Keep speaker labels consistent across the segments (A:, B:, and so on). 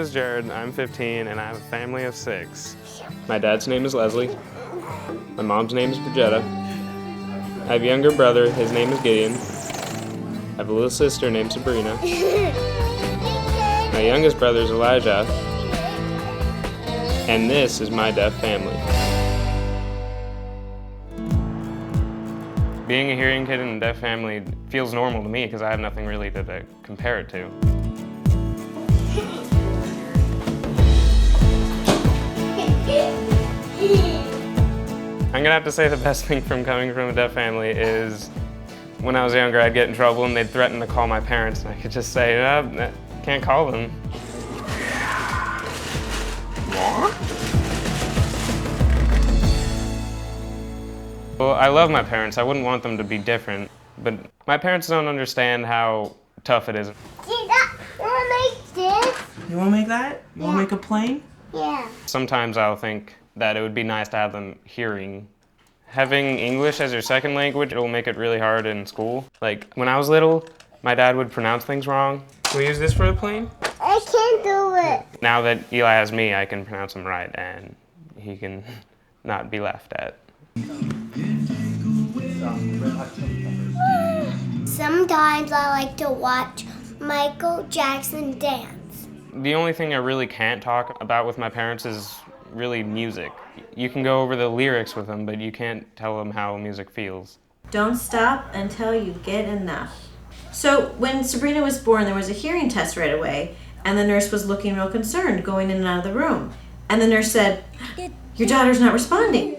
A: is Jared, I'm 15, and I have a family of 6. My dad's name is Leslie. My mom's name is Bridgetta. I have a younger brother, his name is Gideon. I have a little sister named Sabrina. My youngest brother is Elijah. And this is my deaf family. Being a hearing kid in a deaf family feels normal to me because I have nothing really to compare it to. I'm gonna have to say the best thing from coming from a deaf family is when I was younger, I'd get in trouble and they'd threaten to call my parents, and I could just say, no, can't call them. What? Well, I love my parents. I wouldn't want them to be different, but my parents don't understand how tough it is.
B: Wanna make this?
C: You wanna make that? You wanna make a plane?
B: Yeah.
A: Sometimes I'll think that it would be nice to have them hearing. Having English as your second language, it'll make it really hard in school. Like, when I was little, my dad would pronounce things wrong. Can we use this for a plane?
B: I can't do it.
A: Now that Eli has me, I can pronounce them right, and he can not be laughed at.
B: Sometimes I like to watch Michael Jackson dance.
A: The only thing I really can't talk about with my parents is really music. You can go over the lyrics with them, but you can't tell them how music feels.
D: Don't stop until you get enough. So when Sabrina was born, there was a hearing test right away, and the nurse was looking real concerned going in and out of the room. And the nurse said, "Your daughter's not responding."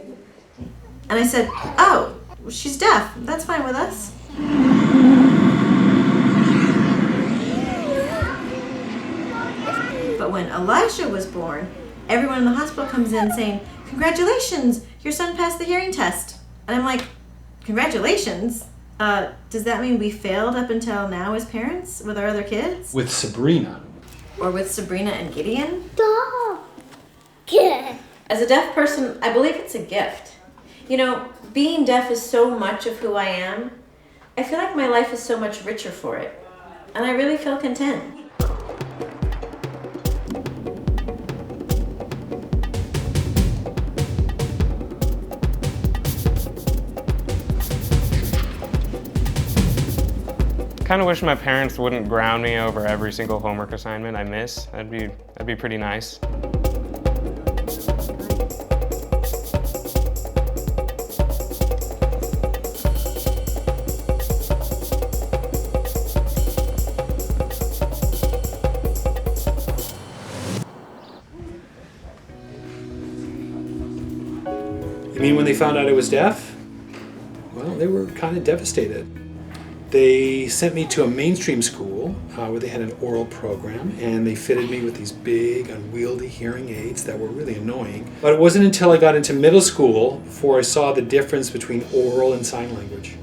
D: And I said, "Oh, she's deaf. That's fine with us." But when Elijah was born, everyone in the hospital comes in saying, "Congratulations, your son passed the hearing test." And I'm like, "Congratulations? Does that mean we failed up until now as parents with our other kids?"
E: With Sabrina.
D: Or with Sabrina and Gideon?
B: Stop. Good.
D: As a deaf person, I believe it's a gift. You know, being deaf is so much of who I am. I feel like my life is so much richer for it. And I really feel content.
A: I kind of wish my parents wouldn't ground me over every single homework assignment I miss. That'd be pretty nice.
E: You mean when they found out I was deaf? Well, they were kind of devastated. They sent me to a mainstream school where they had an oral program, and they fitted me with these big, unwieldy hearing aids that were really annoying. But it wasn't until I got into middle school before I saw the difference between oral and sign language.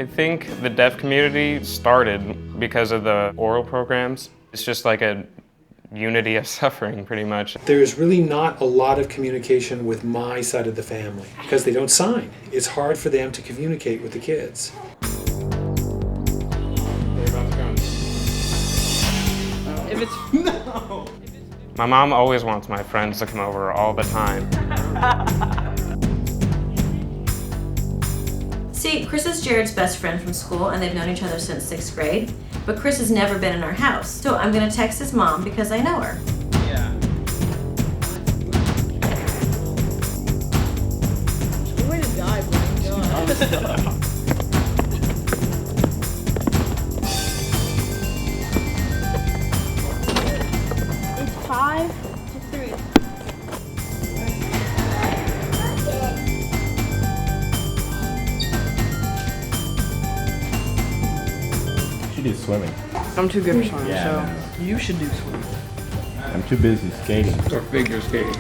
A: I think the deaf community started because of the oral programs. It's just like a unity of suffering, pretty much.
E: There's really not a lot of communication with my side of the family because they don't sign. It's hard for them to communicate with the kids.
A: No! My mom always wants my friends to come over all the time.
D: See, Chris is Jared's best friend from school, and they've known each other since 6th grade. But Chris has never been in our house, so I'm gonna text his mom because I know her.
C: Yeah. Way to die, Blaine.
B: It's 5 to 3.
F: Do swimming.
C: I'm too good for swimming,
F: Yeah,
C: so you should do swimming.
F: I'm too busy skating.
A: Or figure skating.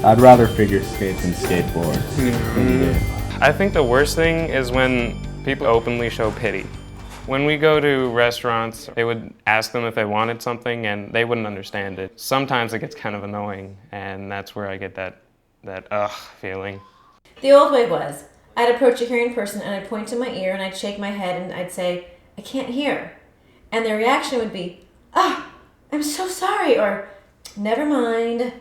F: I'd rather figure skate than skateboard.
A: I think the worst thing is when people openly show pity. When we go to restaurants, they would ask them if they wanted something and they wouldn't understand it. Sometimes it gets kind of annoying, and that's where I get that ugh feeling.
D: The old way was, I'd approach a hearing person and I'd point to my ear and I'd shake my head and I'd say, I can't hear. And their reaction would be, I'm so sorry, or never mind.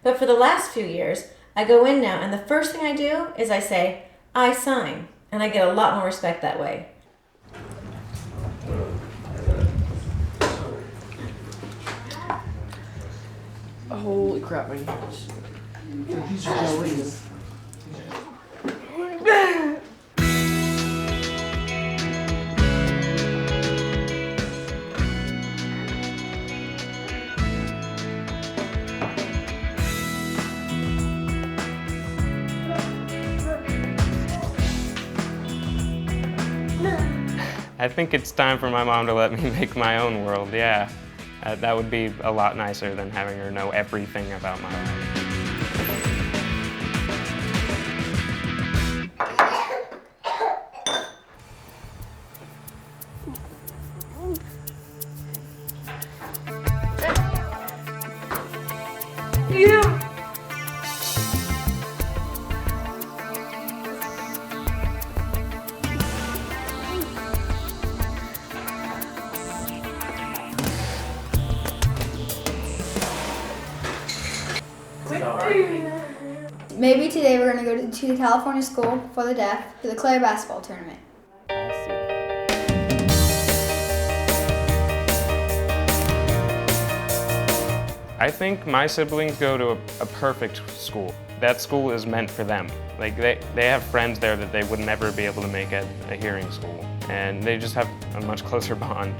D: But for the last few years, I go in now and the first thing I do is I say, I sign. And I get a lot more respect that way.
C: Holy crap, I need this.
A: I think it's time for my mom to let me make my own world, yeah. That would be a lot nicer than having her know everything about my life.
D: Yeah.
G: Maybe today we're going to go to the California School for the Deaf to the Clare basketball tournament.
A: I think my siblings go to a perfect school. That school is meant for them. Like they have friends there that they would never be able to make at a hearing school. And they just have a much closer bond.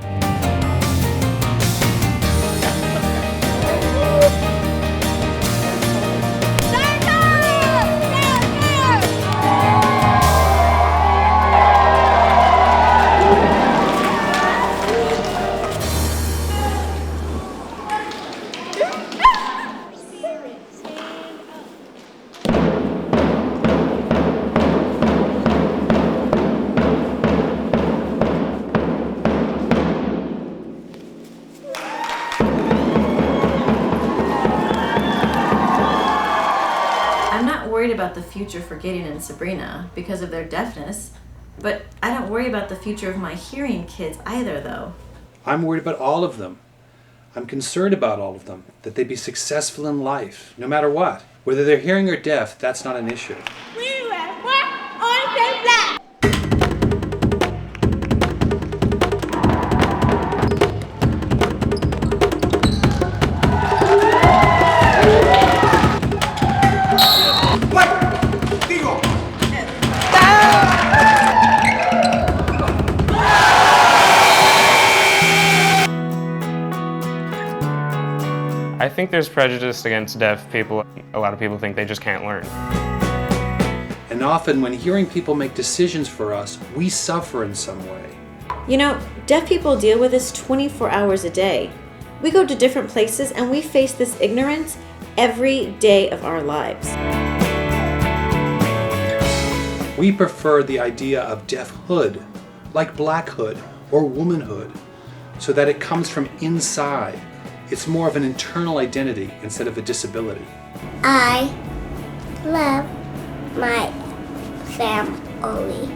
D: About the future for Gideon and Sabrina because of their deafness, but I don't worry about the future of my hearing kids either, though.
E: I'm worried about all of them. I'm concerned about all of them, that they be successful in life, no matter what. Whether they're hearing or deaf, that's not an issue.
B: We were on the black.
A: I think there's prejudice against deaf people. A lot of people think they just can't learn.
E: And often when hearing people make decisions for us, we suffer in some way.
D: You know, deaf people deal with this 24 hours a day. We go to different places and we face this ignorance every day of our lives.
E: We prefer the idea of deafhood, like blackhood or womanhood, so that it comes from inside. It's more of an internal identity instead of a disability.
B: I love my family.